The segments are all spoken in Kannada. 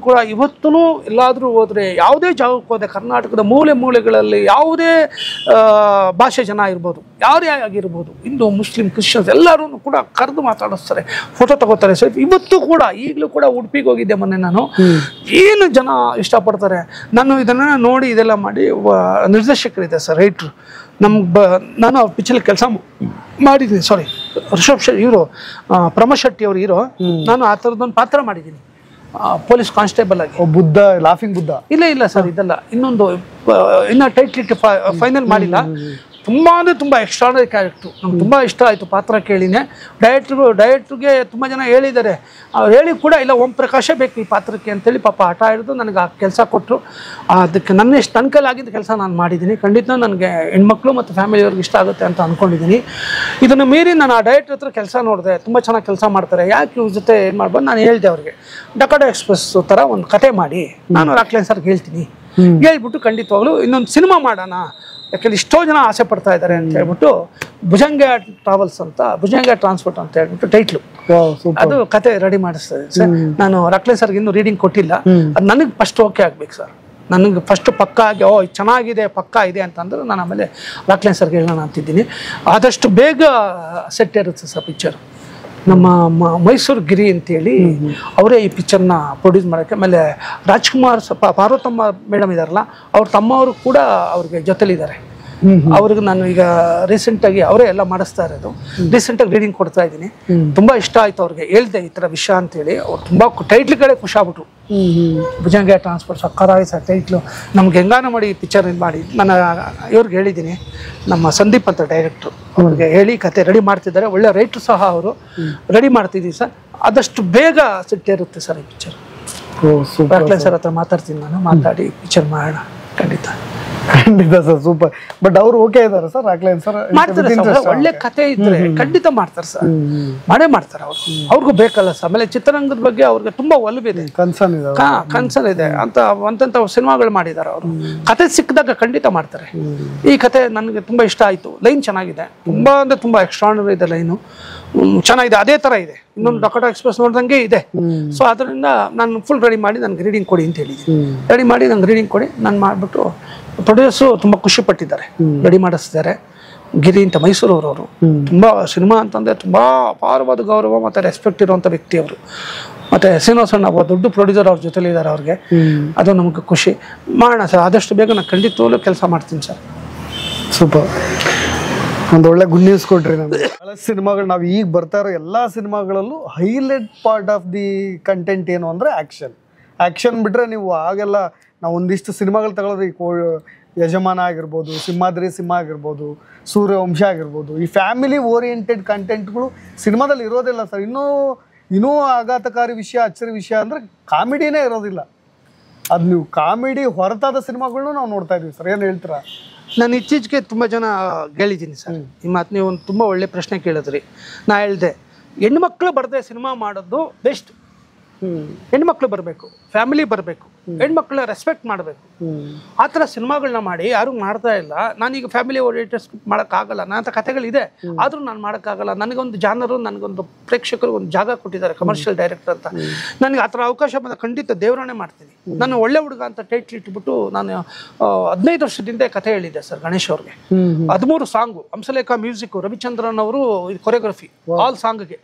ಕೂಡ ಇವತ್ತೂ ಎಲ್ಲಾದರೂ ಹೋದರೆ, ಯಾವುದೇ ಜಾಗಕ್ಕೆ ಹೋದೆ ಕರ್ನಾಟಕದ ಮೂಲೆ ಮೂಲೆಗಳಲ್ಲಿ ಯಾವುದೇ ಭಾಷೆ ಜನ ಇರ್ಬೋದು, ಯಾರೇ ಆಗಿರ್ಬೋದು, ಹಿಂದೂ ಮುಸ್ಲಿಂ ಕ್ರಿಶ್ಚಿಯನ್ಸ್ ಎಲ್ಲರೂ ಕೂಡ ಕರೆದು ಮಾತಾಡಿಸ್ತಾರೆ, ಫೋಟೋ ತಗೋತಾರೆ. ಸೊ ಇವತ್ತು ಕೂಡ ಈಗಲೂ ಕೂಡ ಉಡುಪಿಗೆ ಹೋಗಿದ್ದೆ ಮೊನ್ನೆ ನಾನು. ಏನು ಜನ ಇಷ್ಟಪಡ್ತಾರೆ. ನಾನು ಇದನ್ನು ನೋಡಿ ಇದೆಲ್ಲ ಮಾಡಿ ನಿರ್ದೇಶಕರಿದೆ ಸರ್, ರೈಟ್ರು ನಾನು ಅವ್ರ ಪಿಕ್ಚರ್ ಕೆಲಸ ಮಾಡಿದ್ದೀನಿ. ಸಾರಿ, ರಿಷಬ್ ಶೆಟ್ಟಿ ಇವರು ಪ್ರಮೋದ್ ಶೆಟ್ಟಿ ಅವರು ಹೀರೋ. ನಾನು ಆ ಥರದೊಂದು ಪಾತ್ರ ಮಾಡಿದ್ದೀನಿ, ಪೊಲೀಸ್ ಕಾನ್ಸ್ಟೇಬಲ್ ಆಗಿ. ಬುದ್ಧ, ಲಾಫಿಂಗ್ ಬುದ್ಧ. ಇಲ್ಲ ಸರ್, ಇದೆಲ್ಲ ಇನ್ನೊಂದು ಇನ್ನು ಟೈಟ್ಲ್ ಫೈನಲ್ ಮಾಡಿಲ್ಲ. ತುಂಬ ಅಂದರೆ ತುಂಬ ಎಕ್ಸ್ಟ್ರಾರ್ಡನರಿ ಕ್ಯಾರೆಕ್ಟ್ರು. ನಂಗೆ ತುಂಬ ಇಷ್ಟ ಆಯಿತು ಪಾತ್ರ ಕೇಳಿನೇ. ಡೈರೆಕ್ಟ್ರಿಗೆ ತುಂಬ ಜನ ಹೇಳಿದ್ದಾರೆ, ಅವ್ರು ಹೇಳಿ ಕೂಡ ಇಲ್ಲ ಓಂ ಪ್ರಕಾಶೇ ಬೇಕು ಈ ಪಾತ್ರಕ್ಕೆ ಅಂತೇಳಿ ಪಾಪ ಹಠ ಹಿಡಿದು ನನಗೆ ಆ ಕೆಲಸ ಕೊಟ್ಟರು. ಅದಕ್ಕೆ ನನ್ನ ಕೈಲಾಗಿದ್ದ ಕೆಲಸ ನಾನು ಮಾಡಿದ್ದೀನಿ. ಖಂಡಿತ ನನಗೆ ಹೆಣ್ಮಕ್ಳು ಮತ್ತು ಫ್ಯಾಮಿಲಿಯವ್ರಿಗೆ ಇಷ್ಟ ಆಗುತ್ತೆ ಅಂತ ಅಂದ್ಕೊಂಡಿದ್ದೀನಿ. ಇದನ್ನು ಮೀರಿ ನಾನು ಆ ಡೈರೆಕ್ಟ್ರ್ ಹತ್ರ ಕೆಲಸ ನೋಡಿದೆ, ತುಂಬ ಚೆನ್ನಾಗಿ ಕೆಲಸ ಮಾಡ್ತಾರೆ, ಯಾಕೆ ಇವ್ರ ಜೊತೆ ಏನು ಮಾಡ್ಬೋದು. ನಾನು ಹೇಳಿದೆ ಅವ್ರಿಗೆ, ಡಕಾಟಾ ಎಕ್ಸ್ಪ್ರೆಸ್ ಥರ ಒಂದು ಕತೆ ಮಾಡಿ ನಾನು ರಾಕ್ಲೈನ್ ಸರ್ಗೆ ಹೇಳ್ತೀನಿ, ಹೇಳ್ಬಿಟ್ಟು ಖಂಡಿತವಾಗ್ಲೂ ಇನ್ನೊಂದು ಸಿನಿಮಾ ಮಾಡೋಣ, ಯಾಕೆಂದ್ರೆ ಇಷ್ಟೋ ಜನ ಆಸೆ ಪಡ್ತಾ ಇದ್ದಾರೆ ಅಂತ ಹೇಳ್ಬಿಟ್ಟು ಭುಜಂಗ ಟ್ರಾವೆಲ್ಸ್ ಅಂತ, ಭುಜಂಗ ಟ್ರಾನ್ಸ್ಪೋರ್ಟ್ ಅಂತ ಹೇಳ್ಬಿಟ್ಟು ಟೈಟ್ಲು, ಅದು ಕತೆ ರೆಡಿ ಮಾಡಿಸ್ತದೆ ಸರ್. ನಾನು ರಾಕ್ಲೈನ್ ಸರ್ಗೆ ಇನ್ನೂ ರೀಡಿಂಗ್ ಕೊಟ್ಟಿಲ್ಲ. ಅದು ನನಗೆ ಫಸ್ಟ್ ಓಕೆ ಆಗ್ಬೇಕು ಸರ್. ನನಗೆ ಫಸ್ಟ್ ಪಕ್ಕ ಆಗಿ ಚೆನ್ನಾಗಿದೆ ಪಕ್ಕ ಇದೆ ಅಂತಂದ್ರೆ ನಾನು ಆಮೇಲೆ ರಾಕ್ಲೈನ್ ಸರ್ಗೆ ಹೇಳೋಣ ಅಂತಿದ್ದೀನಿ. ಆದಷ್ಟು ಬೇಗ ಸೆಟ್ ಇರುತ್ತೆ ಸರ್ ಪಿಕ್ಚರ್. ನಮ್ಮ ಮೈಸೂರು ಗಿರಿ ಅಂತೇಳಿ ಅವರೇ ಈ ಪಿಕ್ಚರ್ನ ಪ್ರೊಡ್ಯೂಸ್ ಮಾಡೋಕ್ಕೆ. ಆಮೇಲೆ ರಾಜ್ಕುಮಾರ್ ಪಾರ್ವತಮ್ಮ ಮೇಡಮ್ ಇದ್ದಾರಲ್ಲ, ಅವ್ರ ತಮ್ಮವರು ಕೂಡ ಅವ್ರಿಗೆ ಜೊತೆಲಿದ್ದಾರೆ. ಅವ್ರಿಗೆ ನಾನು ಈಗ ರೀಸೆಂಟಾಗಿ ಅವರೇ ಎಲ್ಲ ಮಾಡಿಸ್ತಾ ಇರೋದು. ರೀಸೆಂಟಾಗಿ ರೀಡಿಂಗ್ ಕೊಡ್ತಾ ಇದ್ದೀನಿ. ತುಂಬ ಇಷ್ಟ ಆಯಿತು ಅವ್ರಿಗೆ, ಹೇಳ್ದೆ ಈ ಥರ ವಿಷಯ ಅಂತೇಳಿ. ಅವ್ರು ತುಂಬ ಟೈಟ್ಲ್ಗಳೇ ಖುಷಿಯಾಗ್ಬಿಟ್ರು. ಭುಜಂಗ ಟ್ರಾನ್ಸ್ಪೋರ್ಟ್ ಸಕ್ಕರಾಗಿ ಸರ್ ಟೈಟ್ಲು, ನಮ್ಗೆ ಹೆಂಗಾನ ಮಾಡಿ ಪಿಕ್ಚರ್ ಮಾಡಿ. ನಾನು ಇವ್ರಿಗೆ ಹೇಳಿದ್ದೀನಿ, ನಮ್ಮ ಸಂದೀಪ್ ಅಂತ ಡೈರೆಕ್ಟ್ರು, ಅವ್ರಿಗೆ ಹೇಳಿ ಕತೆ ರೆಡಿ ಮಾಡ್ತಿದ್ದಾರೆ. ಒಳ್ಳೆ ರೈಟ್ರು ಸಹ ಅವರು ರೆಡಿ ಮಾಡ್ತಿದ್ದೀವಿ ಸರ್. ಆದಷ್ಟು ಬೇಗ ಸಿಟ್ಟಿರುತ್ತೆ ಸರ್ ಈ ಪಿಕ್ಚರ್. ರಾಕ್ಲೈನ್ ಸರ್ ಹತ್ರ ಮಾತಾಡ್ತೀನಿ, ನಾನು ಮಾತಾಡಿ ಪಿಕ್ಚರ್ ಮಾಡೋಣ ಖಂಡಿತ. ಖಂಡಿತ ಸರ್, ಸೂಪರ್. ಬಟ್ ಅವ್ರು ಓಕೆ ಇದಾರೆ ಸರ್, ರಾಕ್ಲೈನ್ ಸರ್? ಮಾಡ್ತಾರೆ ಸರ್, ಒಳ್ಳೆ ಕತೆ ಇದ್ರೆ ಖಂಡಿತ ಮಾಡ್ತಾರೆ ಸರ್, ಮಾಡೇ ಮಾಡ್ತಾರೆ ಅವರು. ಅವ್ರಿಗೂ ಬೇಕಲ್ಲ ಸರ್. ಆಮೇಲೆ ಚಿತ್ರರಂಗದ ಬಗ್ಗೆ ಅವ್ರಿಗೆ ತುಂಬಾ ಒಲವಿದೆ, ಕನ್ಸರ್ನ್ ಇದೆ ಅಂತ ಅಂತಂತ ಸಿನಿಮಾಗಳು ಮಾಡಿದ್ದಾರೆ ಅವರು. ಕತೆ ಸಿಕ್ಕಿದಾಗ ಖಂಡಿತ ಮಾಡ್ತಾರೆ. ಈ ಕತೆ ನನಗೆ ತುಂಬಾ ಇಷ್ಟ ಆಯ್ತು. ಲೈನ್ ಚೆನ್ನಾಗಿದೆ, ತುಂಬಾ ಅಂದ್ರೆ ತುಂಬಾ ಎಕ್ಸ್ಟ್ರಾರ್ಡಿನರಿ ಇದೆ ಲೈನು, ಚೆನ್ನಾಗಿದೆ. ಅದೇ ತರ ಇದೆ, ಇನ್ನೊಂದು ಡಕಾಟಾ ಎಕ್ಸ್ಪ್ರೆಸ್ ನೋಡ್ದಂಗೆ ಇದೆ. ಸೊ ಅದರಿಂದ ನಾನು ಫುಲ್ ರೆಡಿ ಮಾಡಿ ನನಗೆ ರೀಡಿಂಗ್ ಕೊಡಿ ಅಂತ ಹೇಳಿದ್ದೀನಿ. ರೆಡಿ ಮಾಡಿ ನಂಗೆ ರೀಡಿಂಗ್ ಕೊಡಿ, ನಾನು ಮಾಡಿಬಿಟ್ಟು ಪ್ರೊಡ್ಯೂಸರು ತುಂಬ ಖುಷಿ ಪಟ್ಟಿದ್ದಾರೆ, ರೆಡಿ ಮಾಡಿಸ್ತಿದ್ದಾರೆ. ಗಿರಿ ಅಂತ ಮೈಸೂರವರು, ತುಂಬ ಸಿನಿಮಾ ಅಂತಂದರೆ ತುಂಬ ಅಪಾರವಾದ ಗೌರವ ಮತ್ತು ರೆಸ್ಪೆಕ್ಟ್ ಇರುವಂಥ ವ್ಯಕ್ತಿ ಅವರು. ಮತ್ತು ಶ್ರೀನಿವಾಸಣ್ಣ ಒಬ್ಬ ದೊಡ್ಡ ಪ್ರೊಡ್ಯೂಸರ್ ಅವ್ರ ಜೊತೆಲಿದ್ದಾರೆ ಅವ್ರಿಗೆ. ಅದು ನಮಗೆ ಖುಷಿ. ಮಾಡೋಣ ಸರ್, ಆದಷ್ಟು ಬೇಗ ನಾನು ಖಂಡಿತವಾಗ್ಲೂ ಕೆಲಸ ಮಾಡ್ತೀನಿ ಸರ್. ಸೂಪರ್. ಒಂದು ಒಳ್ಳೆ ಗುಡ್ ನ್ಯೂಸ್ ಕೊಟ್ರಿ ನಮಗೆ. ಸಿನಿಮಾಗಳು ನಾವು ಈಗ ಬರ್ತಾ ಇರೋ ಎಲ್ಲ ಸಿನಿಮಾಗಳಲ್ಲೂ highlight part of the content ಏನು ಅಂದರೆ ಆ್ಯಕ್ಷನ್ ಬಿಟ್ಟರೆ ನೀವು ಆಗೆಲ್ಲ ನಾವು ಒಂದಿಷ್ಟು ಸಿನಿಮಾಗಳು ತಗೊಳ್ಳೋದು, ಈ ಯಜಮಾನ ಆಗಿರ್ಬೋದು, ಸಿಂಹಾದ್ರಿ ಸಿಂಹ ಆಗಿರ್ಬೋದು, ಸೂರ್ಯವಂಶ ಆಗಿರ್ಬೋದು, ಈ ಫ್ಯಾಮಿಲಿ ಓರಿಯೆಂಟೆಡ್ ಕಂಟೆಂಟ್ಗಳು ಸಿನಿಮಾದಲ್ಲಿ ಇರೋದಿಲ್ಲ ಸರ್. ಇನ್ನೂ ಆಘಾತಕಾರಿ ವಿಷಯ, ಅಚ್ಚರಿ ವಿಷಯ ಅಂದರೆ ಕಾಮಿಡಿನೇ ಇರೋದಿಲ್ಲ. ಅದು ನೀವು ಕಾಮಿಡಿ ಹೊರತಾದ ಸಿನಿಮಾಗಳನ್ನೂ ನಾವು ನೋಡ್ತಾ ಇದೀವಿ ಸರ್. ಏನು ಹೇಳ್ತೀರಾ? ನಾನು ಇತ್ತೀಚೆಗೆ ತುಂಬ ಜನ ಹೇಳಿದ್ದೀನಿ ಸರ್ ಈ ಮಾತು. ನೀವು ಒಂದು ತುಂಬ ಒಳ್ಳೆ ಪ್ರಶ್ನೆ ಕೇಳಿದ್ರಿ. ನಾ ಹೇಳಿದೆ, ಹೆಣ್ಮಕ್ಳು ಬರದೆ ಸಿನಿಮಾ ಮಾಡೋದು ಬೆಸ್ಟ್. ಹೆಣ್ಮಕ್ಳು ಬರಬೇಕು, ಫ್ಯಾಮಿಲಿ ಬರಬೇಕು, ಹೆಣ್ಮಕ್ಳ ರೆಸ್ಪೆಕ್ಟ್ ಮಾಡಬೇಕು. ಆ ಥರ ಸಿನಿಮಾಗಳನ್ನ ಮಾಡಿ ಯಾರು ಮಾಡ್ತಾ ಇಲ್ಲ. ನಾನೀಗ ಫ್ಯಾಮಿಲಿ ಓರಿಯೆಂಟೆಡ್ ಸ್ಕ್ರಿಪ್ಟ್ ಮಾಡೋಕ್ಕಾಗಲ್ಲ, ನನ್ನ ಕಥೆಗಳಿದೆ, ಆದರೂ ನಾನು ಮಾಡೋಕ್ಕಾಗಲ್ಲ. ನನಗೊಂದು ಜಾನರು, ನನಗೊಂದು ಪ್ರೇಕ್ಷಕರು ಒಂದು ಜಾಗ ಕೊಟ್ಟಿದ್ದಾರೆ, ಕಮರ್ಷಿಯಲ್ ಡೈರೆಕ್ಟರ್ ಅಂತ. ನನಗೆ ಆ ಥರ ಅವಕಾಶ ಬಂದ ಖಂಡಿತ ದೇವರಾಣೆ ಮಾಡ್ತೀನಿ. ನಾನು ಒಳ್ಳೆ ಹುಡುಗ ಅಂತ ಟೈಟ್ಲ್ ಇಟ್ಬಿಟ್ಟು ನಾನು 15 ವರ್ಷದಿಂದ ಕಥೆ ಹೇಳಿದ್ದೆ ಸರ್ ಗಣೇಶ್ ಅವ್ರಿಗೆ. 13 ಸಾಂಗು, ಹಂಸಲೇಖ ಮ್ಯೂಸಿಕ್, ರವಿಚಂದ್ರನ್ ಅವರು ಕೊರಿಯೋಗ್ರಫಿ, ಆಲ್ ಸಾಂಗ್ಗೆ.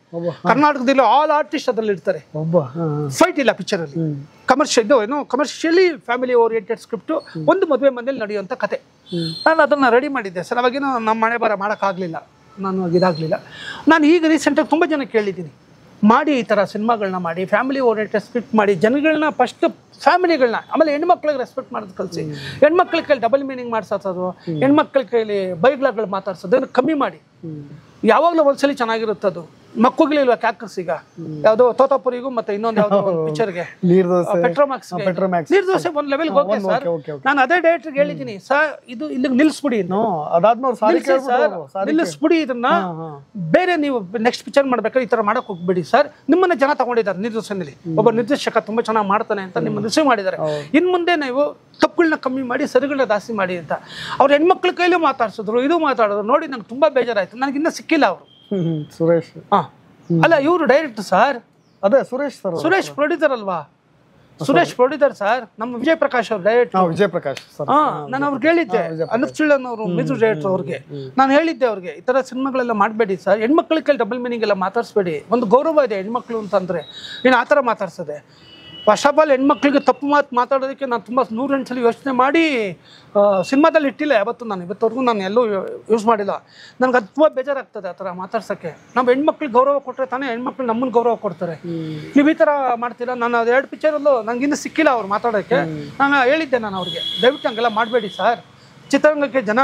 ಕರ್ನಾಟಕದಲ್ಲಿ ಆಲ್ ಆರ್ಟಿಸ್ಟ್ ಅದರಲ್ಲಿ ಇರ್ತಾರೆ. ಫೈಟ್ ಇಲ್ಲ ಪಿಕ್ಚರ್ ಅಲ್ಲಿ. ಕಮರ್ಷಿಯಲಿ ಫ್ಯಾಮಿಲಿ ಓರಿಯೆಂಟೆಡ್ ಸ್ಕ್ರಿಪ್ಟ್, ಒಂದು ಮದುವೆ ಮನೇಲಿ ನಡೆಯುವಂಥ ಕತೆ. ನಾನು ಅದನ್ನು ರೆಡಿ ಮಾಡಿದ್ದೆ ಸರ್. ಅವಾಗೇನೋ ನಮ್ಮ ಮನೆ ಬರ ಮಾಡೋಕ್ಕಾಗಲಿಲ್ಲ, ನಾನು ಇದಾಗಲಿಲ್ಲ. ನಾನು ಈಗ ರೀಸೆಂಟಾಗಿ ತುಂಬ ಜನ ಕೇಳಿದ್ದೀನಿ, ಮಾಡಿ ಈ ಥರ ಸಿನಿಮಾಗಳನ್ನ ಮಾಡಿ, ಫ್ಯಾಮಿಲಿ ಓರಿಯೆಂಟೆಡ್ ಸ್ಕ್ರಿಪ್ಟ್ ಮಾಡಿ, ಜನಗಳನ್ನ ಫಸ್ಟ್ ಫ್ಯಾಮಿಲಿಗಳನ್ನ, ಆಮೇಲೆ ಹೆಣ್ಮಕ್ಳಿಗೆ ರೆಸ್ಪೆಕ್ಟ್ ಮಾಡೋದು ಕಲಿಸಿ. ಹೆಣ್ಮಕ್ಳ ಕೈಲಿ ಡಬಲ್ ಮೀನಿಂಗ್ ಮಾಡ್ಸೋದು, ಹೆಣ್ಮಕ್ಳ ಕೈಲಿ ಬೈಗ್ಲಾಗಳು ಮಾತಾಡ್ಸೋದು ಅದನ್ನು ಕಮ್ಮಿ ಮಾಡಿ. ಯಾವಾಗಲೂ ಒಂದ್ಸಲಿ ಚೆನ್ನಾಗಿರುತ್ತದು. ಮಕ್ಕಳಿಲ್ವಾ ಕ್ಯಾಕರ್ಸ್ ಈಗ ಯಾವುದೋ ತೋತಾಪುರಿಗೂ ಮತ್ತೆ ಇನ್ನೊಂದು ಯಾವುದೋ ಪಿಕ್ಚರ್ಗೆ ಪೆಟ್ರೋಮ್ಯಾಕ್ಸ್ ನೀರ್ ದೋಸೆ ಒಂದು ಲೆವೆಲ್ಗೆ ಹೋಗಿ ಸರ್. ನಾನು ಅದೇ ಡೈರೆಕ್ಟರ್ಗೆ ಹೇಳಿದ್ದೀನಿ, ಸರ್ ಇದು ಇಲ್ಲಿಗೆ ನಿಲ್ಲಿಸ್ಬಿಡಿ, ನಿಲ್ಲಿಸ್ಬಿಡಿ ಇದನ್ನ, ಬೇರೆ ನೀವು ನೆಕ್ಸ್ಟ್ ಪಿಕ್ಚರ್ ಮಾಡ್ಬೇಕಾದ್ರೆ ಈ ತರ ಮಾಡಕ್ ಹೋಗ್ಬಿಡಿ ಸರ್. ನಿಮ್ಮನ್ನ ಜನ ತಗೊಂಡಿದ್ದಾರೆ ನೀರ್ ದೋಸೆನಲ್ಲಿ, ಒಬ್ಬ ನಿರ್ದೇಶಕ ತುಂಬಾ ಚೆನ್ನಾಗಿ ಮಾಡ್ತಾನೆ ಅಂತ ನಿಮ್ಮ ರಿಸೀವ್ ಮಾಡಿದ್ದಾರೆ. ಇನ್ ಮುಂದೆ ನೀವು ತಪ್ಪುಗಳನ್ನ ಕಮ್ಮಿ ಮಾಡಿ, ಸರಿಗಳನ್ನ ಜಾಸ್ತಿ ಮಾಡಿ ಅಂತ ಅವ್ರ ಹೆಣ್ಮಕ್ಳ ಕೈಲೂ ಮಾತಾಡ್ಸಿದ್ರು, ಇದು ಮಾತಾಡಿದ್ರು. ನೋಡಿ ನಂಗೆ ತುಂಬಾ ಬೇಜಾರಾಯ್ತು. ನನಗೆ ಇನ್ನೂ ಸಿಕ್ಕಿಲ್ಲ ಅವರು. ಸುರೇಶ್ ಅಲ್ಲ, ಇವರು ಡೈರೆಕ್ಟರ್ ಸರ್. ಅದೇ ಸುರೇಶ್ ಪ್ರೊಡ್ಯೂಸರ್ ಅಲ್ವಾ. ಸುರೇಶ್ ಪ್ರೊಡ್ಯೂಸರ್ ಸರ್, ನಮ್ಮ ವಿಜಯ್ ಪ್ರಕಾಶ್ ಅವ್ರು ಡೈರೆಕ್ಟರ್. ವಿಜಯ್ ಪ್ರಕಾಶ್ ಸರ್. ನಾನು ಅವ್ರಿಗೆ ಹೇಳಿದ್ದೆ, ಅನೂಪ್ ಚಿಳ್ಳನ್ ಅವರು ಮ್ಯೂಸಿಕ್ ಡೈರೆಕ್ಟರ್ ಅವ್ರಿಗೆ ನಾನು ಹೇಳಿದ್ದೆ ಅವ್ರಿಗೆ, ಈ ಥರ ಸಿನಿಮಾಗಳೆಲ್ಲ ಮಾಡಬೇಡಿ ಸರ್, ಹೆಣ್ಮಕ್ಳ ಕೈಲಿ ಡಬಲ್ ಮೀನಿಂಗ್ ಎಲ್ಲ ಮಾತಾಡಿಸ್ಬೇಡಿ, ಒಂದು ಗೌರವ ಇದೆ ಹೆಣ್ಮಕ್ಳು ಅಂತಂದರೆ, ನೀನು ಆ ಥರ ಮಾತಾಡ್ಸೋದೆ. ಫಸ್ಟ್ ಆಫ್ ಆಲ್ ಹೆಣ್ಮಕ್ಳಿಗೆ ತಪ್ಪು ಮಾತಾಡೋದಕ್ಕೆ ನಾನು ತುಂಬ 100 ಸಲ ಯೋಚನೆ ಮಾಡಿ ಸಿನಿಮಾದಲ್ಲಿ ಇಟ್ಟಿಲ್ಲ ಯಾವತ್ತು. ನಾನು ಇವತ್ತವರೆಗೂ ನಾನು ಎಲ್ಲೂ ಯೂಸ್ ಮಾಡಿಲ್ಲ. ನನಗೆ ಅದು ತುಂಬ ಬೇಜಾರಾಗ್ತದೆ ಆ ಥರ ಮಾತಾಡ್ಸೋಕ್ಕೆ. ನಮ್ಮ ಹೆಣ್ಮಕ್ಳಿಗೆ ಗೌರವ ಕೊಟ್ಟರೆ ತಾನೇ ಹೆಣ್ಮಕ್ಳು ನಮ್ಮನ್ನು ಗೌರವ ಕೊಡ್ತಾರೆ. ನೀವು ಈ ಥರ ಮಾಡ್ತೀರಾ? ನಾನು ಅದು 2 ಪಿಕ್ಚರಲ್ಲೂ ನನಗಿನ್ನೂ ಸಿಕ್ಕಿಲ್ಲ ಅವ್ರು ಮಾತಾಡೋಕ್ಕೆ. ನಾನು ಹೇಳಿದ್ದೆ ನಾನು ಅವ್ರಿಗೆ, ದಯವಿಟ್ಟು ಹಂಗೆಲ್ಲ ಮಾಡಬೇಡಿ ಸರ್, ಚಿತ್ರರಂಗಕ್ಕೆ ಜನ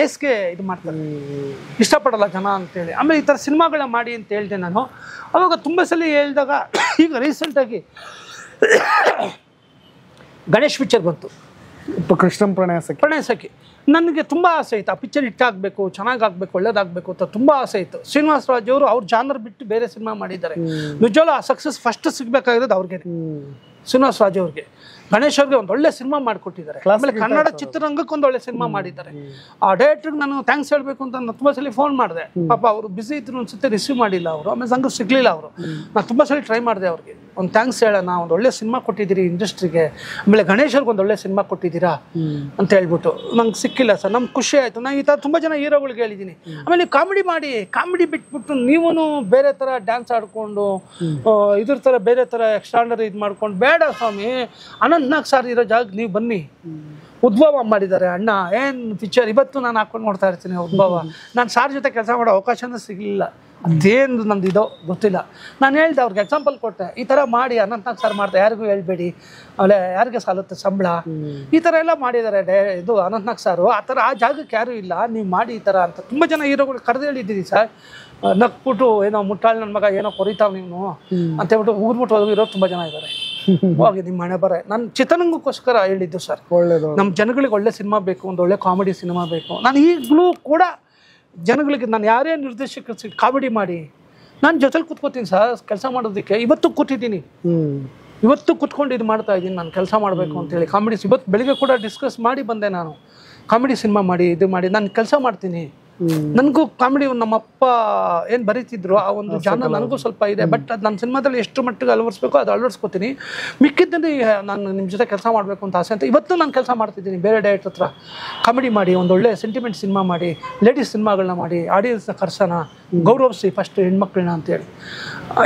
ಏಸ್ಗೆ ಇದು ಮಾಡ್ತಾರೆ, ಇಷ್ಟಪಡಲ್ಲ ಜನ ಅಂತೇಳಿ. ಆಮೇಲೆ ಈ ಥರ ಸಿನಿಮಾಗಳನ್ನ ಮಾಡಿ ಅಂತ ಹೇಳಿದೆ ನಾನು. ಅವಾಗ ತುಂಬ ಸಲ ಹೇಳಿದಾಗ ಈಗ ರೀಸೆಂಟಾಗಿ ಗಣೇಶ್ ಪಿಕ್ಚರ್ ಬಂತು, ಕೃಷ್ಣಂ ಪ್ರಣಯ ಸಖಿ. ನನಗೆ ತುಂಬ ಆಸೆ ಇತ್ತು ಆ ಪಿಕ್ಚರ್ ಹಿಟ್ಟಾಗಬೇಕು, ಚೆನ್ನಾಗಾಗಬೇಕು, ಒಳ್ಳೇದಾಗಬೇಕು ಅಂತ ತುಂಬ ಆಸೆ ಇತ್ತು. ಶ್ರೀನಿವಾಸ ರಾಜ್ ಅವರು ಅವ್ರ ಜಾನರ್ ಬಿಟ್ಟು ಬೇರೆ ಸಿನಿಮಾ ಮಾಡಿದ್ದಾರೆ. ನಿಜವಲ್ಲ ಆ ಸಕ್ಸಸ್ ಫಸ್ಟ್ ಸಿಗಬೇಕಾಗಿರೋದು ಅವ್ರಿಗೆ, ಶ್ರೀನಿವಾಸ ರಾಜ್ ಅವ್ರಿಗೆ. ಗಣೇಶ್ ಅವ್ರಿಗೆ ಒಂದು ಒಳ್ಳೆ ಸಿನಿಮಾ ಮಾಡಿಕೊಟ್ಟಿದ್ದಾರೆ. ಆಮೇಲೆ ಕನ್ನಡ ಚಿತ್ರರಂಗಕ್ಕೆ ಒಂದು ಒಳ್ಳೆ ಸಿನಿಮಾ ಮಾಡಿದ್ದಾರೆ. ಆ ಡೈರೆಕ್ಟರ್ಗೆ ನಾನು ಥ್ಯಾಂಕ್ಸ್ ಹೇಳಬೇಕು ಅಂತ ನಾನು ತುಂಬ ಸಲ ಫೋನ್ ಮಾಡಿದೆ. ಪಾಪ ಅವರು ಬಿಸಿ ಇದ್ರು ಅನ್ಸುತ್ತೆ, ರಿಸೀವ್ ಮಾಡಿಲ್ಲ ಅವರು. ಆಮೇಲೆ ಸಂಘ ಸಿಗಲಿಲ್ಲ ಅವರು. ನಾನು ತುಂಬ ಸಲ ಟ್ರೈ ಮಾಡಿದೆ ಅವ್ರಿಗೆ, ಒಂದು ಥ್ಯಾಂಕ್ಸ್ ಹೇಳೋಣ, ಒಂದು ಒಳ್ಳೆ ಸಿನಿಮಾ ಕೊಟ್ಟಿದ್ದೀರಿ ಇಂಡಸ್ಟ್ರಿಗೆ, ಆಮೇಲೆ ಗಣೇಶ್ ಅವ್ರಿಗೆ ಒಂದು ಒಳ್ಳೆ ಸಿನಿಮಾ ಕೊಟ್ಟಿದ್ದೀರಾ ಅಂತ ಹೇಳ್ಬಿಟ್ಟು. ನಂಗೆ ಸಿಕ್ಕಿಲ್ಲ ಸರ್. ನಮ್ಗೆ ಖುಷಿ ಆಯಿತು. ನಾನು ಈ ಥರ ತುಂಬ ಜನ ಹೀರೋಗಳಿಗೆ ಹೇಳಿದ್ದೀನಿ. ಆಮೇಲೆ ನೀವು ಕಾಮಿಡಿ ಮಾಡಿ, ಕಾಮಿಡಿ ಬಿಟ್ಬಿಟ್ಟು ನೀವು ಬೇರೆ ಥರ ಡ್ಯಾನ್ಸ್ ಆಡ್ಕೊಂಡು ಇದ್ರ ಥರ ಬೇರೆ ಥರ ಎಕ್ಸ್ಟ್ರಾಂಡರಿ ಇದು ಮಾಡ್ಕೊಂಡು ಬೇಡ ಸ್ವಾಮಿ. ಅನಂತನಾಗ್ ಸರ್ ಇರೋ ಜಾಗ ನೀವು ಬನ್ನಿ. ಉದ್ಭವ ಮಾಡಿದ್ದಾರೆ ಅಣ್ಣ, ಏನು ಪಿಕ್ಚರ್ ಇವತ್ತು ನಾನು ಹಾಕೊಂಡು ನೋಡ್ತಾ ಇರ್ತೀನಿ ಉದ್ಭವ. ನಾನು ಸಾರ್ ಜೊತೆ ಕೆಲಸ ಮಾಡೋ ಅವಕಾಶನೂ ಸಿಗಲಿಲ್ಲ. ಅದೇನು ನಂದು ಇದೋ ಗೊತ್ತಿಲ್ಲ. ನಾನು ಹೇಳ್ದೆ ಅವ್ರಿಗೆ, ಎಕ್ಸಾಂಪಲ್ ಕೊಟ್ಟೆ, ಈ ಥರ ಮಾಡಿ ಅನಂತನಾಗ್ ಸರ್ ಮಾಡ್ತಾ ಯಾರಿಗೂ ಹೇಳ್ಬೇಡಿ, ಆಮೇಲೆ ಯಾರಿಗೆ ಸಾಲುತ್ತೆ ಸಂಬಳ, ಈ ಥರ ಎಲ್ಲ ಮಾಡಿದ್ದಾರೆ ಇದು ಅನಂತನಾಗ್ ಸಾರು. ಆ ಥರ ಆ ಜಾಗಕ್ಕೆ ಯಾರೂ ಇಲ್ಲ, ನೀವು ಮಾಡಿ ಈ ಥರ ಅಂತ ತುಂಬ ಜನ ಹೀರೋಗಳು ಕರೆದು ಹೇಳಿದ್ದೀರಿ ಸರ್. ನಕ್ಬಿಟ್ಟು ಏನೋ ಮುಟ್ಟಾಳು ನನ್ನ ಮಗ ಏನೋ ಕೊರಿತಾವ್ ನೀವು ಅಂತ ಹೇಳ್ಬಿಟ್ಟು ಊರ್ಬಿಟ್ಟು ಹೋಗಿರೋ ತುಂಬ ಜನ ಇದ್ದಾರೆ. ಹೋಗಿ ನಿಮ್ಮ ಹಣೆ ಬರ. ನಾನು ಚಿತ್ರರಂಗಕ್ಕೋಸ್ಕರ ಹೇಳಿದ್ದು ಸರ್, ನಮ್ಮ ಜನಗಳಿಗೆ ಒಳ್ಳೆ ಸಿನಿಮಾ ಬೇಕು, ಒಂದು ಒಳ್ಳೆ ಕಾಮಿಡಿ ಸಿನಿಮಾ ಬೇಕು. ನಾನು ಈಗಲೂ ಕೂಡ ಜನಗಳಿಗೆ ನಾನು ಯಾರೇ ನಿರ್ದೇಶಕರು ಕಾಮಿಡಿ ಮಾಡಿ ನಾನು ಜೊತೆಲಿ ಕೂತ್ಕೋತೀನಿ ಸರ್ ಕೆಲಸ ಮಾಡೋದಕ್ಕೆ. ಇವತ್ತು ಕೂತಿದ್ದೀನಿ, ಇವತ್ತು ಕೂತ್ಕೊಂಡು ಇದು ಮಾಡ್ತಾ ಇದ್ದೀನಿ ನಾನು ಕೆಲಸ ಮಾಡಬೇಕು ಅಂತೇಳಿ. ಕಾಮಿಡಿ ಇವತ್ತು ಬೆಳಿಗ್ಗೆ ಕೂಡ ಡಿಸ್ಕಸ್ ಮಾಡಿ ಬಂದೆ ನಾನು, ಕಾಮಿಡಿ ಸಿನಿಮಾ ಮಾಡಿ ಇದು ಮಾಡಿ ನಾನು ಕೆಲಸ ಮಾಡ್ತೀನಿ. ನನಗೂ ಕಾಮಿಡಿ ನಮ್ಮಪ್ಪ ಏನು ಬರೀತಿದ್ರು ಆ ಒಂದು ಜಾನ ನನಗೂ ಸ್ವಲ್ಪ ಇದೆ. ಬಟ್ ಅದು ನನ್ನ ಸಿನಿಮಾದಲ್ಲಿ ಎಷ್ಟು ಮಟ್ಟಿಗೆ ಅಳವಡಿಸ್ಬೇಕು ಅದು ಅಳವಡಿಸ್ಕೋತೀನಿ. ಮಿಕ್ಕಿದ್ದಲ್ಲಿ ನಾನು ನಿಮ್ಮ ಜೊತೆ ಕೆಲಸ ಮಾಡಬೇಕು ಅಂತ ಆಸೆ ಅಂತ ಇವತ್ತು ನಾನು ಕೆಲಸ ಮಾಡ್ತಿದ್ದೀನಿ. ಬೇರೆ ಡೈರೆಕ್ಟರ್ ಹತ್ರ ಕಾಮಿಡಿ ಮಾಡಿ, ಒಂದೊಳ್ಳೆ ಸೆಂಟಿಮೆಂಟ್ ಸಿನಿಮಾ ಮಾಡಿ, ಲೇಡೀಸ್ ಸಿನಿಮಾಗಳನ್ನ ಮಾಡಿ, ಆಡಿಯನ್ಸ್ನ ಕರ್ಸೋಣ, ಗೌರವಿಸಿ ಫಸ್ಟ್ ಹೆಣ್ಮಕ್ಳನ್ನ ಅಂತೇಳಿ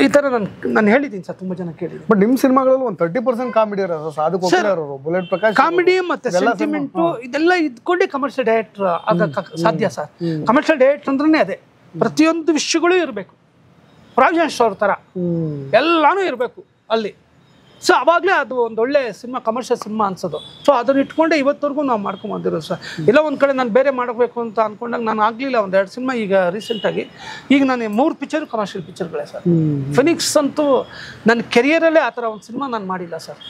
ಈ ಥರ ನಾನು ಹೇಳಿದ್ದೀನಿ ಸರ್. ತುಂಬ ಜನ ಕೇಳಿದ್ದೀನಿ. ಬಟ್ ನಿಮ್ಮ ಸಿನಿಮಾಗಳಲ್ಲಿ ಒಂದು 30% ಕಾಮಿಡಿ ಇರೋದು ಸರ್. ಬುಲೆಟ್ ಪ್ರಕಾಶ್ ಕಾಮಿಡಿ ಮತ್ತೆ ಸೆಂಟಿಮೆಂಟು ಇದೆಲ್ಲ ಇದ್ಕೊಂಡೇ ಕಮರ್ಷಿಯಲ್ ಡೈರೆಕ್ಟರ್ ಆಗಕ್ಕೆ ಸಾಧ್ಯ ಸರ್. ಕಮರ್ಷಿಯಲ್ ಡೈರೆಕ್ಟರ್ ಅಂದ್ರೆ ಅದೇ, ಪ್ರತಿಯೊಂದು ವಿಷಯಗಳು ಇರಬೇಕು. ಪ್ರಾವಿಷನ್ ಅವ್ರ ಥರ ಎಲ್ಲಾನು ಇರಬೇಕು ಅಲ್ಲಿ. ಸೊ ಅವಾಗಲೇ ಅದು ಒಂದು ಒಳ್ಳೆ ಸಿನಿಮಾ, ಕಮರ್ಷಿಯಲ್ ಸಿನಿಮಾ ಅನ್ಸೋದು. ಸೊ ಅದನ್ನ ಇಟ್ಕೊಂಡೆ ಇವತ್ತವರೆಗೂ ನಾವು ಮಾಡ್ಕೊಂಬಂದಿರೋದು ಸರ್. ಇಲ್ಲ ಒಂದು ಕಡೆ ನಾನು ಬೇರೆ ಮಾಡಬೇಕು ಅಂತ ಅಂದ್ಕೊಂಡಾಗ ನಾನು ಆಗಲಿಲ್ಲ. 1-2 ಸಿನಿಮಾ ಈಗ ರೀಸೆಂಟಾಗಿ ಈಗ ನಾನು 3 ಪಿಕ್ಚರ್ ಕಮರ್ಷಿಯಲ್ ಪಿಕ್ಚರ್ಗಳೇ ಸರ್. ಫಿನಿಕ್ಸ್ ಅಂತೂ ನನ್ನ ಕೆರಿಯರಲ್ಲೇ ಆ ಥರ ಒಂದು ಸಿನಿಮಾ ನಾನು ಮಾಡಿಲ್ಲ ಸರ್.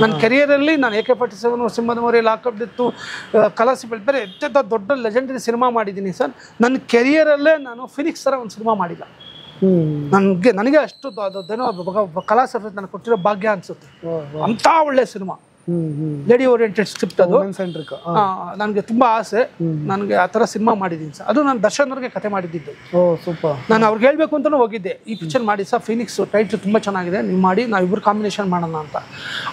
ನನ್ನ ಕೆರಿಯರಲ್ಲಿ ನಾನು AK-47, ಸಿಂಹದ ಮರಿ, ಲಾಕಪ್ ಡೆತ್ತು, ಕಲಾಸಿಬಲ್ ಬೇರೆ ದೊಡ್ಡ ಲೆಜೆಂಡರಿ ಸಿನಿಮಾ ಮಾಡಿದ್ದೀನಿ ಸರ್. ನನ್ನ ಕೆರಿಯರಲ್ಲೇ ನಾನು ಫಿನಿಕ್ಸ್ ಥರ ಒಂದು ಸಿನಿಮಾ ಮಾಡಿಲ್ಲ. ನನಗೆ ಅಷ್ಟು ಅದೇನೋ ಕಲಾ ಸರ್ವಿಸ್ ನನಗೆ ಕೊಟ್ಟಿರೋ ಭಾಗ್ಯ ಅನ್ಸುತ್ತೆ. ಅಂತ ಒಳ್ಳೆ ಸಿನಿಮಾ, ಲೇಡಿ ಓರಿಯೆಂಟೆಡ್ ಸ್ಕ್ರಿಪ್ಟ್, ಅದು ನನಗೆ ತುಂಬ ಆಸೆ. ನನಗೆ ಆ ಥರ ಸಿನಿಮಾ ಮಾಡಿದ್ದೀನಿ ಸರ್. ಅದು ನಾನು ದರ್ಶನ್ ಅವ್ರಿಗೆ ಕತೆ ಮಾಡಿದ್ದು. ನಾನು ಅವ್ರಿಗೆ ಹೇಳ್ಬೇಕು ಅಂತಲೂ ಹೋಗಿದ್ದೆ, ಈ ಪಿಕ್ಚರ್ ಮಾಡಿ ಸರ್, ಫಿನಿಕ್ಸ್ ಟೈಟ್ಲ್ ತುಂಬ ಚೆನ್ನಾಗಿದೆ, ನೀವು ಮಾಡಿ, ನಾವಿಬ್ಬರು ಕಾಂಬಿನೇಷನ್ ಮಾಡೋಣ ಅಂತ.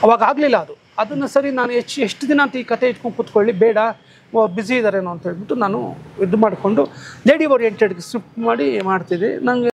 ಅವಾಗ ಆಗಲಿಲ್ಲ ಅದು. ಅದನ್ನು ಸರಿ ನಾನು ಎಷ್ಟು ದಿನ ಅಂತ ಈ ಕತೆ ಇಟ್ಕೊಂಡು ಕೂತ್ಕೊಳ್ಳಿ, ಬೇಡ ಬ್ಯುಸಿ ಇದ್ದಾರೇನೋ ಅಂತ ಹೇಳ್ಬಿಟ್ಟು ನಾನು ಇದು ಮಾಡಿಕೊಂಡು ಲೇಡಿ ಓರಿಯೆಂಟೆಡ್ಗೆ ಸ್ಕ್ರಿಪ್ಟ್ ಮಾಡಿ ಮಾಡ್ತಿದ್ದೆ. ನನಗೆ